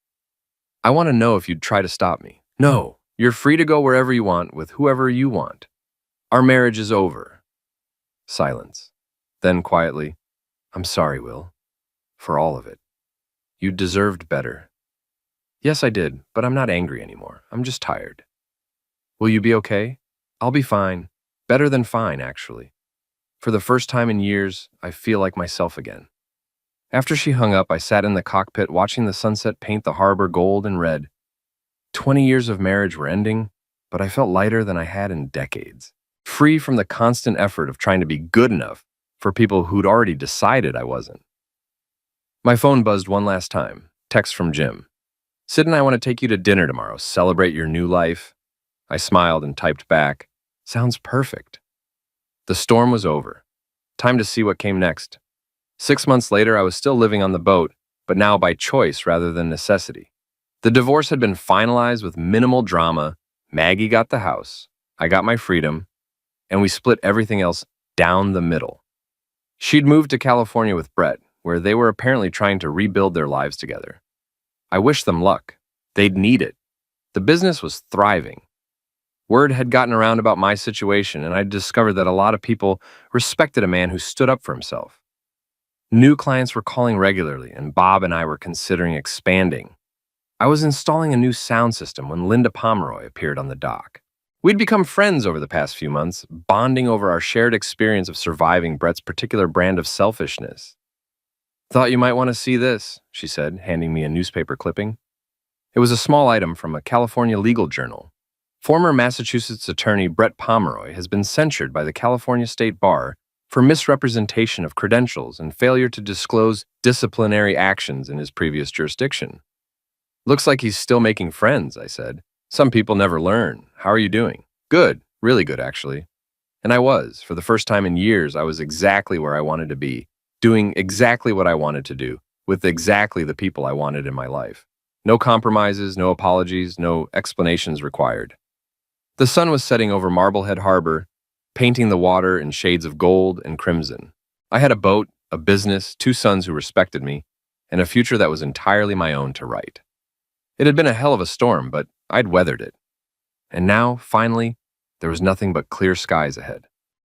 I want to know if you'd try to stop me. No, you're free to go wherever you want with whoever you want. Our marriage is over. Silence. Then quietly, I'm sorry, Will, for all of it. You deserved better. Yes, I did, but I'm not angry anymore. I'm just tired. Will you be okay? I'll be fine. Better than fine, actually. For the first time in years, I feel like myself again. After she hung up, I sat in the cockpit watching the sunset paint the harbor gold and red. 20 years of marriage were ending, but I felt lighter than I had in decades. Free from the constant effort of trying to be good enough for people who'd already decided I wasn't. My phone buzzed one last time. Text from Jim. Sid and I want to take you to dinner tomorrow, celebrate your new life. I smiled and typed back, sounds perfect. The storm was over. Time to see what came next. 6 months later, I was still living on the boat, but now by choice rather than necessity. The divorce had been finalized with minimal drama. Maggie got the house, I got my freedom, and we split everything else down the middle. She'd moved to California with Brett, where they were apparently trying to rebuild their lives together. I wished them luck. They'd need it. The business was thriving. Word had gotten around about my situation, and I'd discovered that a lot of people respected a man who stood up for himself. New clients were calling regularly, and Bob and I were considering expanding. I was installing a new sound system when Linda Pomeroy appeared on the dock. We'd become friends over the past few months, bonding over our shared experience of surviving Brett's particular brand of selfishness. Thought you might want to see this, she said, handing me a newspaper clipping. It was a small item from a California legal journal. Former Massachusetts attorney Brett Pomeroy has been censured by the California State Bar for misrepresentation of credentials and failure to disclose disciplinary actions in his previous jurisdiction. Looks like he's still making friends, I said. Some people never learn. How are you doing? Good, really good, actually. And I was. For the first time in years, I was exactly where I wanted to be, doing exactly what I wanted to do, with exactly the people I wanted in my life. No compromises, no apologies, no explanations required. The sun was setting over Marblehead Harbor, painting the water in shades of gold and crimson. I had a boat, a business, 2 sons who respected me, and a future that was entirely my own to write. It had been a hell of a storm, but I'd weathered it. And now, finally, there was nothing but clear skies ahead.